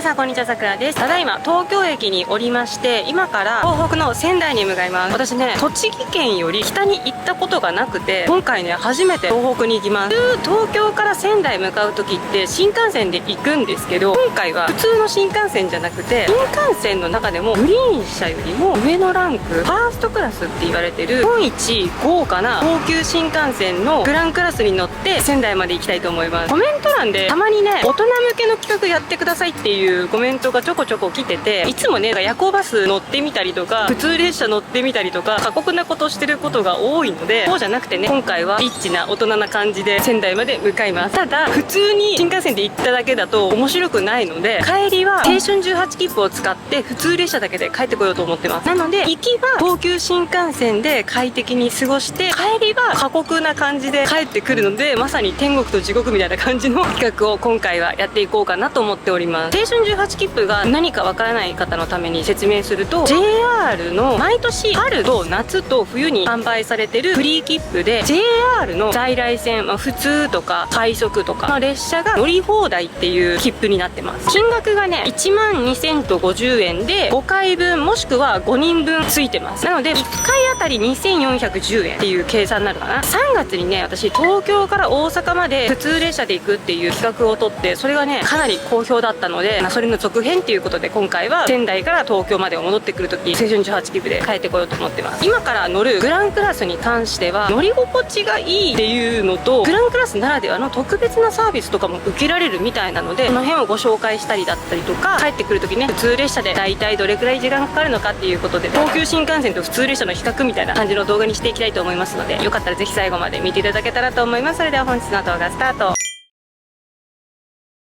皆さんこんにちは、さくらです。ただいま東京駅におりまして、今から東北の仙台に向かいます。私ね、栃木県より北に行ったことがなくて、今回ね初めて東北に行きます。東京から仙台向かう時って新幹線で行くんですけど、今回は普通の新幹線じゃなくて、新幹線の中でもグリーン車よりも上のランク、ファーストクラスって言われてる日本一豪華な高級新幹線のグランクラスに乗って仙台まで行きたいと思います。コメント欄でたまにね、大人向けの企画やってくださいっていうコメントがちょこちょこ来てて、いつもね夜行バス乗ってみたりとか普通列車乗ってみたりとか過酷なことしてることが多いので、そうじゃなくてね、今回はリッチな大人な感じで仙台まで向かいます。ただ普通に新幹線で行っただけだと面白くないので、帰りは青春18切符を使って普通列車だけで帰ってこようと思ってます。なので行きは東急新幹線で快適に過ごして、帰りは過酷な感じで帰ってくるので、まさに天国と地獄みたいな感じの企画を今回はやっていこうかなと思っております。青春18切符が何かわからない方のために説明すると、 JR の毎年春と夏と冬に販売されてるフリー切符で、 JR の在来線、普通とか快速とかの列車が乗り放題っていう切符になってます。金額がね1万2050円で5回分もしくは5人分ついてます。なので1回あたり2410円っていう計算になるかな。3月にね、私東京から大阪まで普通列車で行くっていう企画をとって、それがねかなり好評だったので、それの続編っていうことで、今回は仙台から東京まで戻ってくるとき青春18切符で帰ってこようと思ってます。今から乗るグランクラスに関しては乗り心地がいいっていうのと、グランクラスならではの特別なサービスとかも受けられるみたいなので、この辺をご紹介したりだったりとか、帰ってくるときね、普通列車で大体どれくらい時間がかかるのかっていうことで、東急新幹線と普通列車の比較みたいな感じの動画にしていきたいと思いますので、よかったらぜひ最後まで見ていただけたらと思います。それでは本日の動画スタート。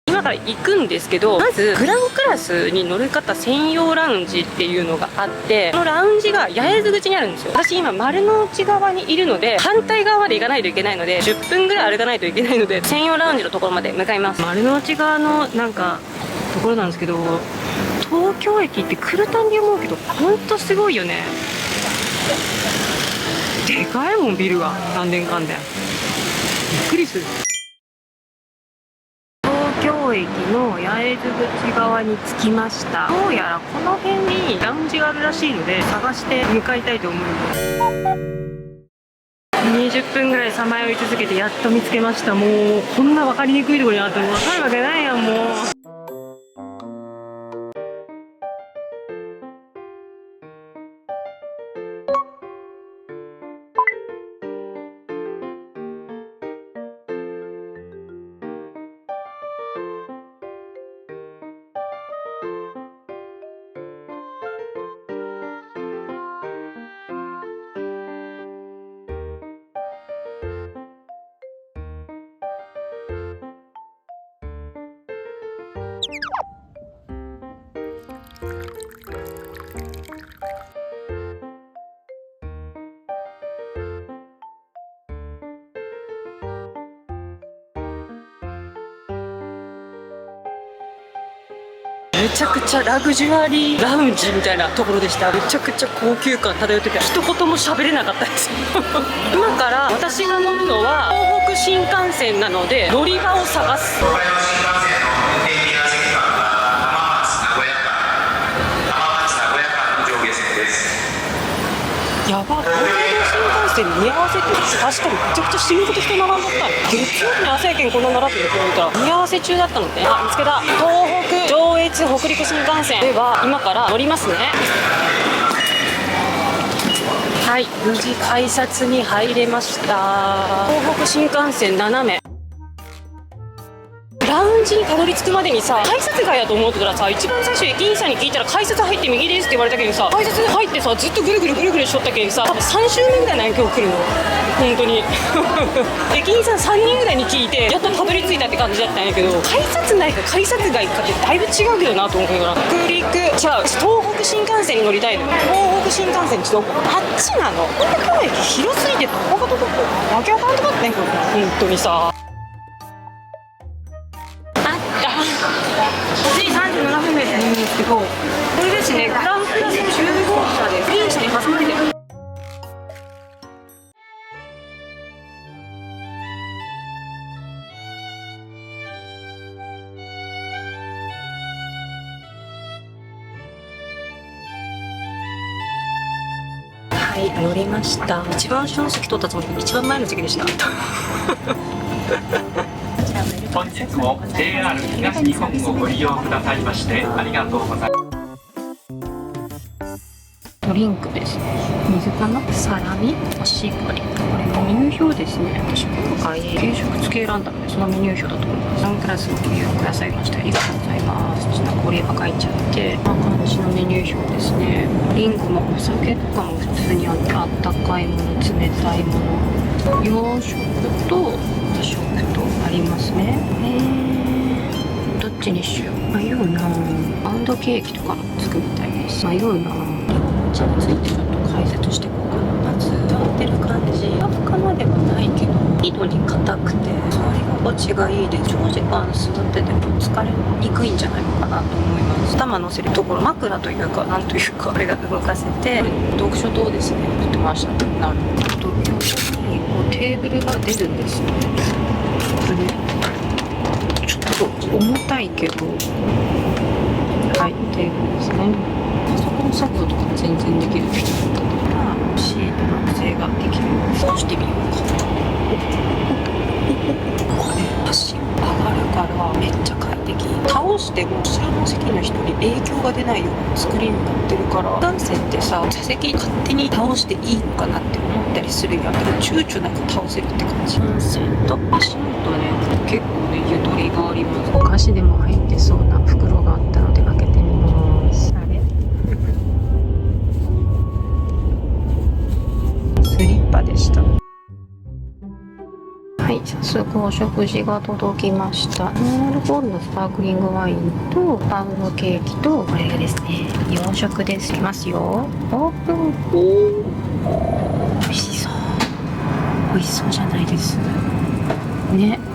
今から行くんですけど、まずグランクラスに乗る方専用ラウンジっていうのがあって、このラウンジが八重洲口にあるんですよ。私今丸の内側にいるので、反対側まで行かないといけないので10分ぐらい歩かないといけないので、専用ラウンジのところまで向かいます。丸の内側のなんかところなんですけど、東京駅って来るたんび思うけどほんとすごいよね。でかいもんビルが、何年間でびっくりする。東京駅の八重洲口側に着きました。どうやらこの辺にラウンジがあるらしいので、探して向かいたいと思います。20分ぐらいさまよい続けてやっと見つけました。もうこんな分かりにくいところにあっても分かるわけないやん、もう。めちゃくちゃラグジュアリーラウンジみたいなところでした。めちゃくちゃ高級感漂ってて、一言も喋れなかったです今から私が乗るのは東北新幹線なので、乗り場を探す。やば、東海道新幹線見合わせって確かにめちゃくちゃ死ぬほど人並んだった。月曜日に朝やけんこんな並ぶって言われたら見合わせ中だったので、見つけた。東北上越北陸新幹線では今から乗りますね。はい、無事改札に入れました。東北新幹線斜めラウンジにたどり着くまでにさ、改札外やと思ってたらさ、一番最初駅員さんに聞いたら改札入って右ですって言われたけどさ、改札に入ってさずっとぐるぐるぐるぐるしとったけんさ、多分3周目ぐらいなんや今日来るの本当に駅員さん3人ぐらいに聞いてやっとたどり着いたって感じだったんやけど、改札内か改札外かってだいぶ違うけどなと思うから、北陸違う、東北新幹線に乗りたいのよ。東北新幹線ちょっとあっちなの。東京駅広すぎてどこがどこかわけわからんとかってんけど本当にさ。8時37分でなんですけど、これですね、グランクラス10号車でグリーン車に挟まれてる。乗りました。一番後ろの席取ったつもりで一番前の席でした。本日も JR 東日本をご利用くださいましてありがとうございます。ドリンクですね。水かな、サラミ、おしぼり。これメニュー表ですね。私今回軽食付け選んだのでそのメニュー表だと思います。サングラスのご利用くださいましてありがとうございます。ちょっとこれば書いちゃってこんな感じのメニュー表ですね。リンゴもお酒とかも普通にあって、あったかいもの、冷たいもの、洋食と和食とありますね。どっちにしよう。迷うな。パウンドケーキとかもつくみたいです。迷うな。こっちについてちょっと解説していこうかな。まず座ってる感じ、ふかふかまではないけどいいのに硬くて座り心地がいいで、長時間座ってても疲れにくいんじゃないのかなと思います。頭乗せるところ、枕というかなんというか、これが動かせて、読書灯ですね、撮ってました。なるほど。横にこうテーブルが出るんですね。これちょっと重たいけど、はい、テーブルですね。パソコン作業とか全然できる人だったらシートの性ができる。そうしてみようか。これ足上がるからめっちゃ快適。倒しても後ろの席の人に影響が出ないような作りになってるから、男性ってさ、座席勝手に倒していいのかなって思ったりするやん。でも躊躇なく倒せるって感じ。男性と足元ね、結構ねゆとりがあります。お菓子でも入ってそうな袋があったので開けてみます。スリッパでした。はい、早速お食事が届きました。ノンアルコールのスパークリングワインとパウンドケーキと、これがですね、洋食です。いきますよ。オープン。美味しそう。美味しそうじゃないですね。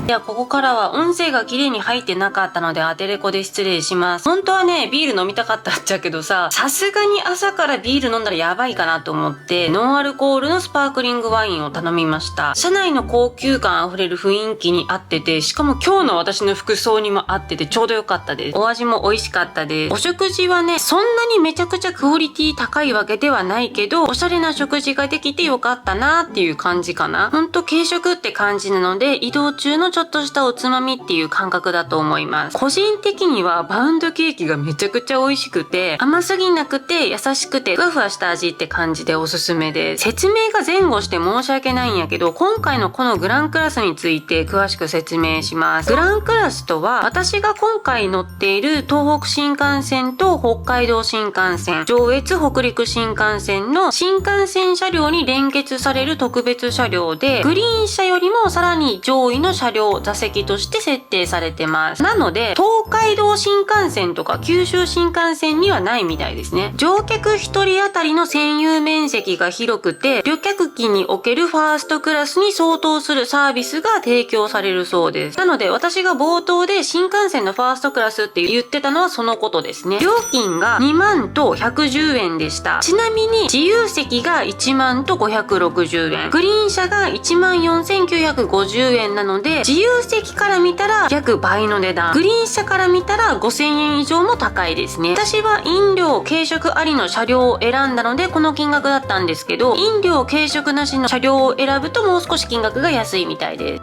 ではここからは音声が綺麗に入ってなかったのでアテレコで失礼します。本当はね、ビール飲みたかったっちゃけどさ、さすがに朝からビール飲んだらやばいかなと思って、ノンアルコールのスパークリングワインを頼みました。車内の高級感あふれる雰囲気に合ってて、しかも今日の私の服装にも合っててちょうど良かったです。お味も美味しかったです。お食事はね、そんなにめちゃくちゃクオリティ高いわけではないけど、おしゃれな食事ができて良かったなっていう感じかな。ほんと軽食って感じなので、移動中のちょっとしたおつまみっていう感覚だと思います。個人的にはパウンドケーキがめちゃくちゃ美味しくて、甘すぎなくて優しくてふわふわした味って感じでおすすめです。説明が前後して申し訳ないんやけど、今回のこのグランクラスについて詳しく説明します。グランクラスとは、私が今回乗っている東北新幹線と北海道新幹線、上越北陸新幹線の新幹線車両に連結される特別車両で、グリーン車よりもさらに上位の車両、座席として設定されてます。なので、東海道新幹線とか九州新幹線にはないみたいですね。乗客1人当たりの占有面積が広くて、旅客機におけるファーストクラスに相当するサービスが提供されるそうです。なので、私が冒頭で新幹線のファーストクラスって言ってたのはそのことですね。料金が2万と110円でした。ちなみに、自由席が1万と560円。グリーン車が1万4950円なので、自由席から見たら約倍の値段。グリーン車から見たら5000円以上も高いですね。私は飲料、軽食ありの車両を選んだのでこの金額だったんですけど、飲料、軽食なしの車両を選ぶともう少し金額が安いみたいです。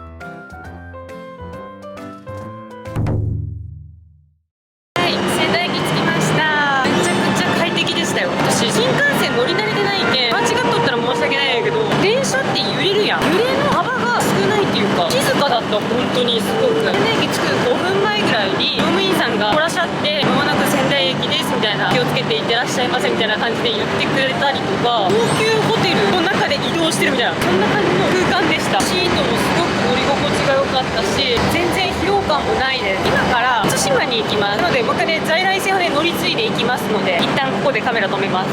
はい、仙台駅着きました。めちゃくちゃ快適でしたよ。私、新幹線乗り慣れてないけん、間違っとったら申し訳ないんやけど、電車って揺れるやん。揺れの幅が少ないっていうか、静かだった。本当にすごく。仙台駅着く5分前ぐらいに乗務員さんが「いらっしゃってまもなく仙台駅です」みたいな、気をつけていってらっしゃいませみたいな感じで言ってくれたりとか、高級ホテルの中で移動してるみたいな、そんな感じの空間でした。シートもすごく乗り心地が良かったし、全然疲労感もないです。今から対馬に行きます。なので僕ね、在来線をね乗り継いでいきますので、一旦ここでカメラ止めます。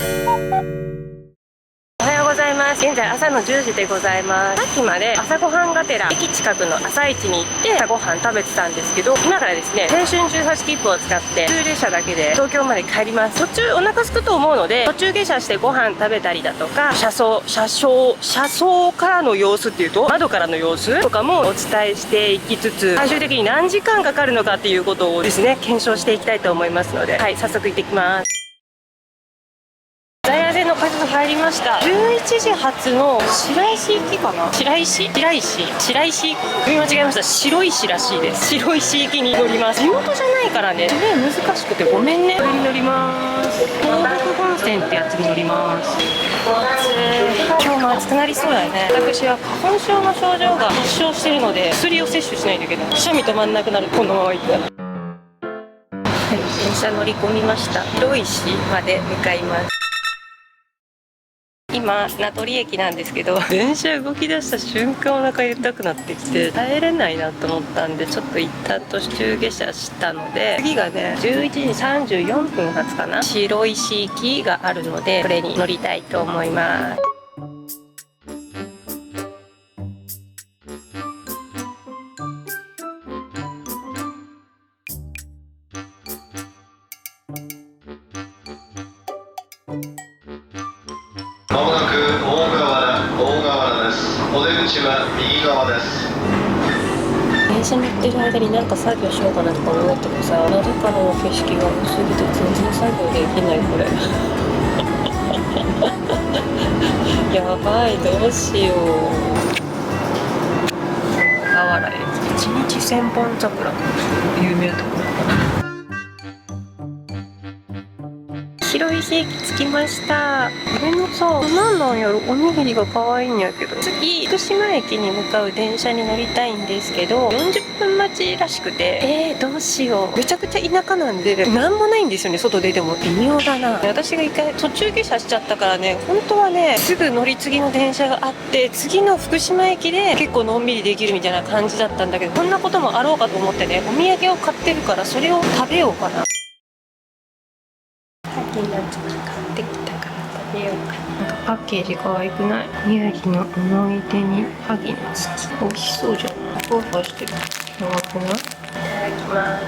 おはようございます。現在朝の10時でございます。さっきまで朝ごはんがてら駅近くの朝市に行って朝ごはん食べてたんですけど、今からですね、青春18切符を使って普通列車だけで東京まで帰ります。途中お腹空くと思うので、途中下車してご飯食べたりだとか、車窓からの様子っていうと窓からの様子とかもお伝えしていきつつ、最終的に何時間かかるのかっていうことをですね、検証していきたいと思いますので、はい、早速行ってきます。在来線の改札入帰りました。11時発の白石行きかな、白石行き、読み間違えました。白石らしいです。白石行きに乗ります。地元じゃないからね、難しくてごめんね。これに乗ります。東北本線ってやつに乗ります。今日も暑くなりそうだよね。私は花粉症の症状が発症しているので、薬を摂取しないといけない。くしゃみ止まんなくなる。このままいったら、はい、電車乗り込みました。白石まで向かいます。今名取駅なんですけど、電車動き出した瞬間お腹痛くなってきて耐えれないなと思ったんで、ちょっと一旦途中下車したので、次がね11時34分発かな、白石行きがあるので、これに乗りたいと思います。まもなく大河原です。お出口は右側です。電車乗ってる間になんか作業しようかなとか思ってもさ、窓からの景色が良すぎて全然作業できない。これやばい、どうしよう。小田原駅1日1000本桜、有名なところかな。白石駅着きました。これのさ、なんなんやろ、おにぎりが可愛いんやけど。次福島駅に向かう電車に乗りたいんですけど、40分待ちらしくて、どうしよう。めちゃくちゃ田舎なんでなんもないんですよね。外出ても微妙だな。私が一回途中下車しちゃったからね、本当はねすぐ乗り継ぎの電車があって、次の福島駅で結構のんびりできるみたいな感じだったんだけど、こんなこともあろうかと思ってね、お土産を買ってるからそれを食べようかな。さっきのやつ買ってきたから食べようか。なんかパッケージ可愛くない？宮城の思い出に萩の月。美味しそうじゃん。ふわふわしてる。やばくない？いただきます。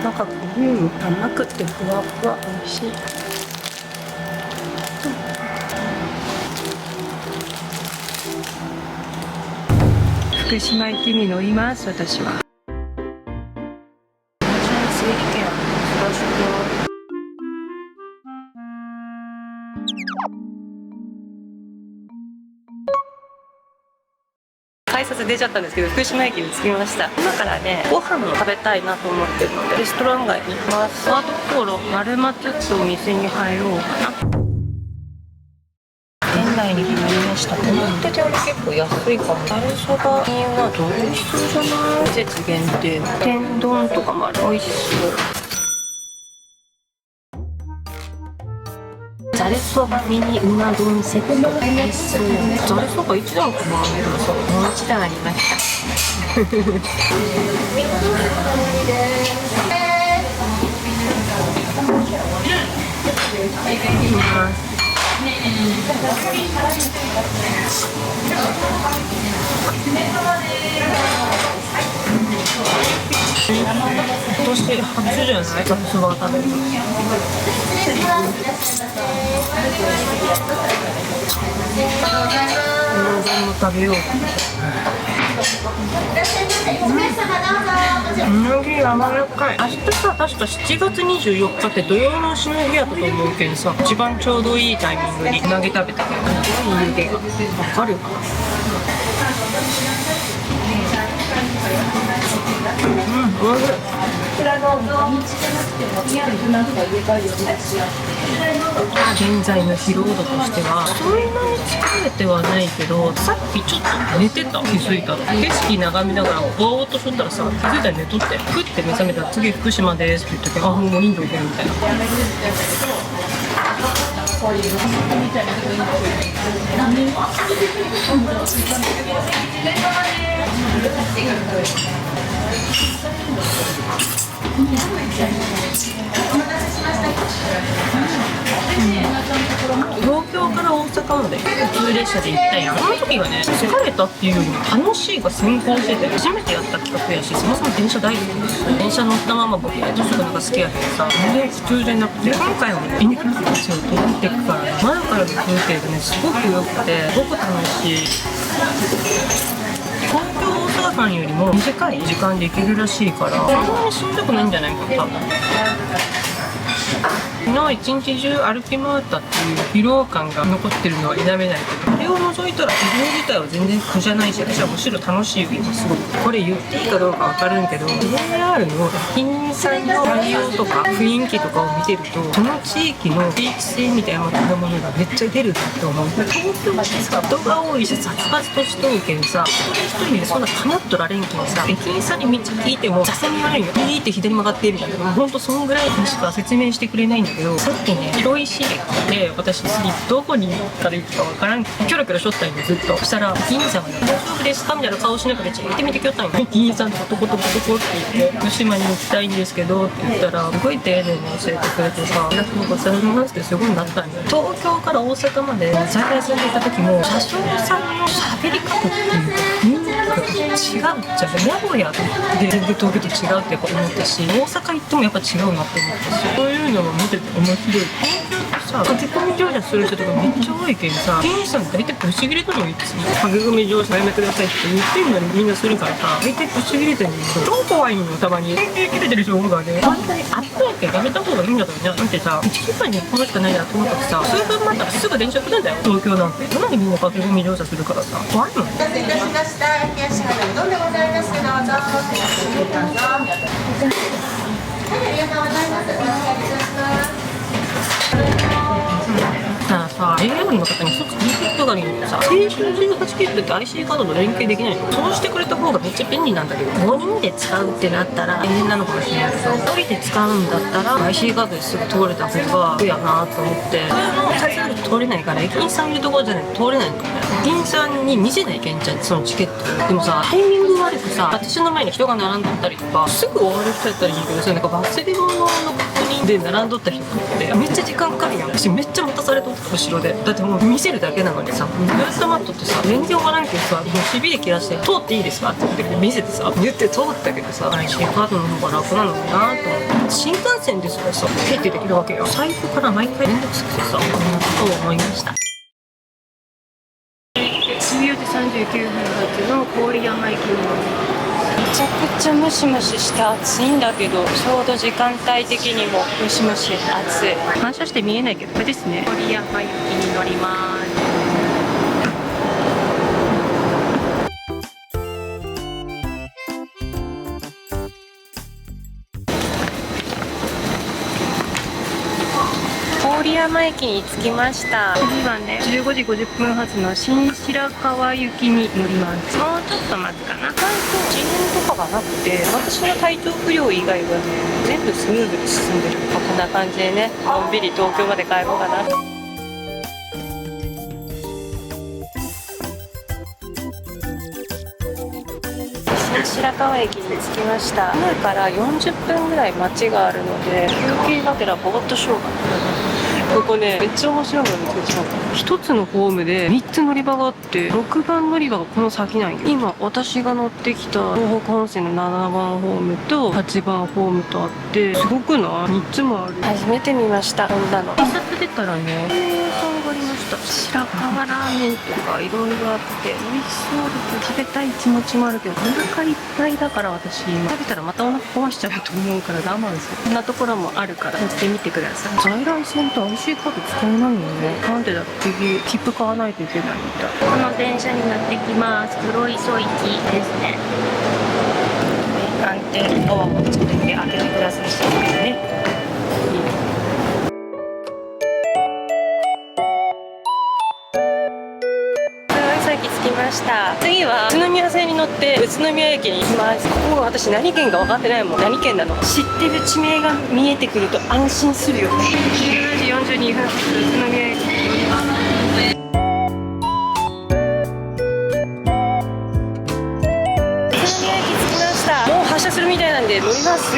中クリーム甘くてふわふわ、美味しい。福島駅に乗ります。私は改札出ちゃったんですけど、福島駅に着きました。今からねご飯を食べたいなと思ってるので、レストラン街に行きます。スマートコーロ丸松ってお店に入ろうかな。店内に決まりました。思ってたより結構安いかも。ざるそばにはどう美味しそうじゃない？季節限定の天丼とかもある。美味しそう。ざるそばミニうな丼セット。美味しそう。ざるそば1段かもあるけどさ、もう1段ありました。いきます。今年初じゃない？ざるそば食べるの。も食べよう。うなぎ柔らかい。明日さ、確か7月24日って土曜の丑の日やったと思うけどさ、一番ちょうどいいタイミングにうなぎ食べたけど、すごい湯気がわかるかな。おいしい。現在の疲労度としてはそんなに疲れてはないけど、さっきちょっと寝てた。気づいたら景色眺めながらぼーっとしとったらさ、気づいたら寝とって、ふって目覚めたら次福島ですって言ったけど、あ、もうインド行けるみたいな。東京から大阪まで普通列車で行ったやん。あの時がね、疲れたっていうよりも楽しいが先行してて、初めてやった企画やし、そもそも電車大好きです。電車乗ったまま僕図書館が好きやけどさ、全然普通じゃなくて、今回はね、インフルエンスを通ってくからね、前からの風景がねすごく良くて、すごく楽しい。東京大阪間よりも短い時間で行けるらしいから、そんなにしんどくないんじゃないかな多分。昨日一日中歩き回ったっていう疲労感が残ってるのは否めないけど、これを除いたら移動自体は全然苦じゃないし、私はむしろ楽しいよ今すごく。これ言っていいかどうかわかるんけど、 JR の駅員さんの対応とか雰囲気とかを見てると、この地域の地域性みたいなものがめっちゃ出るなって思う。東京ってさ、人が多いし殺伐としとるけんさ、一人でそんなかまっとられんけんさ、駅員さんにめっちゃ聞いても左遷に悪いよ、ピーって左曲がってみたいな、ほんとそんぐらいしか説明してくれないんだけど、さっきね、広石駅で私次どこにから行くかわからん、キョロキョロしとったんよずっと。そしたら駅員さんがね、大丈夫ですかみたいな顔しながら、行ってみてきよったんよ。駅員さんとトコトコトコって言って、福島に行きたいんですけどって言ったら、すごい丁寧に教えてくれてさ、ありがとうございますってすごいなったんよ。東京から大阪まで在来線で行った時も、車掌さんの喋り方っていうか、みんな違うじゃん。名古屋で全然東京と違うってやっぱ思ったし、大阪行ってもやっぱ違うなって思ったし、そういうのも見てて面白い。東京ってさ、駆け込み乗車する人とかめっちゃ多いけんさ、店員さん大体ぶち切れたのにいつも駆け込み乗車やめてくださいって言ってんのにみんなするからさ、大体ぶち切れてるのに超怖いのよ。たまに切れてる人がね、反対あったやけんやめた方がいいんだからね。なんてさ、1時間にこのしかないなと思ったらさ、数分待ったらすぐ電車来るんだよ東京なんて。なのにみんな駆け込み乗車するからさ、怖いの。お待たせいたしました。冷やし肌うどんでございます。どうぞ。どうぞ。はい、ありがとうございます。お願いいたします。だからさ、JR の方に一つ聞いてることがあるんだけどさ、青春18切符って IC カードと連携できないの？そうしてくれた方がめっちゃ便利なんだけど、5人で使うってなったら大変なのかもしれないけど、1人で使うんだったら IC カードですぐ通れた方が楽やなと思って、それも手伝うと通れないから、駅員さんいるところじゃないと通れないんだよね。駅員さんに見せないけんちゃん、そのチケット。でもさ、タイミング悪くさ、私の前に人が並んどったりとか、すぐ終わる人やったらいいけどさ、なんか忘れ物の確認で並んどった人ってめっちゃ時間かかるやん。私めっちゃ待たされとった後ろで。だってもう見せるだけなのにさ、ずっと待っとってさ、全然終わらんけどさ、もうしびれ切らして、通っていいですかって言って見せてさ、言って通ったけどさ、IC カードの方が楽なのかなと思って。新幹線ですらさ、ペッてできるわけよ。財布から毎回連絡してさ、こんなことを思いました。14時39分発の郡山行きのめちゃくちゃムシムシして暑いんだけど、ちょうど時間帯的にもムシムシ暑い。反射して見えないけど、これですね。郡山行きに乗ります。郡山駅に着きました。次はね、15時50分発の新白河行きに乗ります。もうちょっと待つかな。意外と遅延とかがなくて、私の体調不良以外はね、全部スムーズに進んでる。こんな感じでね、のんびり東京まで帰ろうかな。新白河駅に着きました。今から40分ぐらい待ちがあるので、休憩がてらぼーっとしようかな。ここね、めっちゃ面白いの見つけてしまった。一つのホームで3つ乗り場があって、6番乗り場がこの先なんよ。今私が乗ってきた東北本線の7番ホームと8番ホームとあって、すごくない？ 3 つもある。初めて見ました、こんなの。T シャツ出たらね、こういう予想がありました。白河ラーメンとかいろいろあって美味しそうです。食べたい気持ちもあるけど、お腹いっぱいだから私今食べたらまたお腹壊しちゃうと思うから我慢する。こんなところもあるから乗ってみてください。在来線と IC カード使えないのね。なんでだろう。次切符買わないといけないみたい。この電車に乗ってきます。黒磯行きですね。安定ドアをちょっと開けてくださいね。着きました。次は宇都宮線に乗って宇都宮駅に行きます。ここは私何県か分かってないもん。何県なの？知ってる地名が見えてくると安心するよね。17時42分発宇都宮駅に乗ります。宇都宮駅着きました。もう発車するみたいなんで乗ります。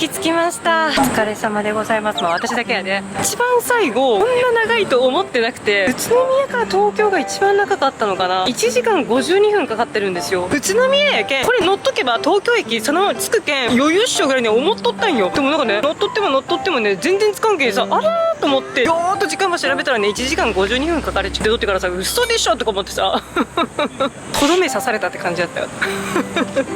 着きました。お疲れ様でございます。まあ私だけやで、一番最後こんな長いと思ってなくて、宇都宮から東京が一番長かったのかな。1時間52分かかってるんですよ。宇都宮やけんこれ乗っとけば東京駅そのまま着くけん余裕っしょぐらいに思っとったんよ。でもなんかね、乗っとってもね全然つかんけんさ、あらーと思ってよーっと時間ば調べたらね1時間52分かかるって言ってからさ、嘘でしょとか思ってさとどめ刺されたって感じだったよ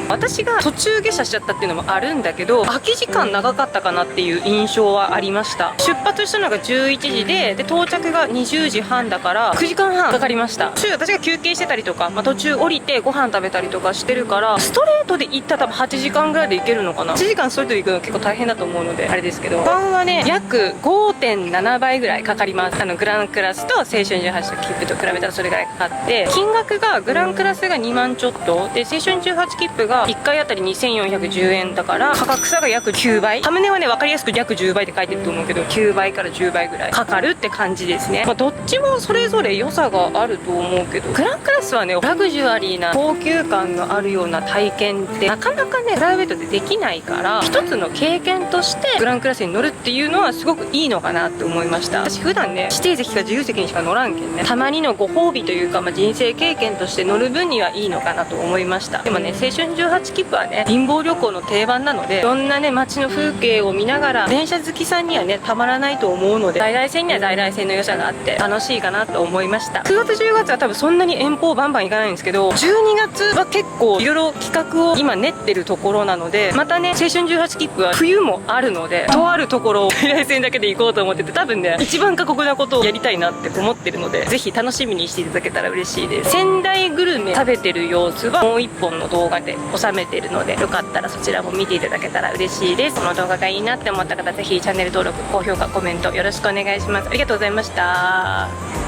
私が途中下車しちゃったっていうのもあるんだけど、空き時間長かったかなっていう印象はありました。出発したのが11時で到着が20時半だから9時間半かかりました。私が休憩してたりとか、途中降りてご飯食べたりとかしてるから、ストレートで行ったら多分8時間ぐらいで行けるのかな。1時間ストレートで行くの結構大変だと思うのであれですけど、時間はね約 5.7 倍ぐらいかかります。グランクラスと青春18と切符と比べたらそれぐらいかかって、金額がグランクラスが2万ちょっとで、青春18切符が1回あたり2410円だから価格差が約9倍。サムネはね分かりやすく約10倍って書いてると思うけど、9倍から10倍ぐらいかかるって感じですね。どっちもそれぞれ良さがあると思うけど、グランクラスはねラグジュアリーな高級感のあるような体験ってなかなかねプライベートでできないから、一つの経験としてグランクラスに乗るっていうのはすごくいいのかなって思いました。私普段ね指定席か自由席にしか乗らんけんね、たまにのご褒美というか、人生経験として乗る分にはいいのかなと思いました。でもね青春18切符はね貧乏旅行の定番なので、いろんなね街の風景を見ながら電車好きさんにはねたまらないと思うので、在来線には在来線の良さがあって楽しいかなと思いました。9月10月は多分そんなに遠方バンバン行かないんですけど、12月は結構いろいろ企画を今練ってるところなので、またね青春18切符は冬もあるので、とあるところを在来線だけで行こうと思ってて、多分ね一番過酷なことをやりたいなって思ってるので、ぜひ楽しみにしていただけたら嬉しいです。仙台グルメ食べてる様子はもう1本の動画で収めてるので、よかったらそちらも見ていただけたら嬉しいです。この動画がいいなって思った方、ぜひチャンネル登録、高評価、コメントよろしくお願いします。ありがとうございました。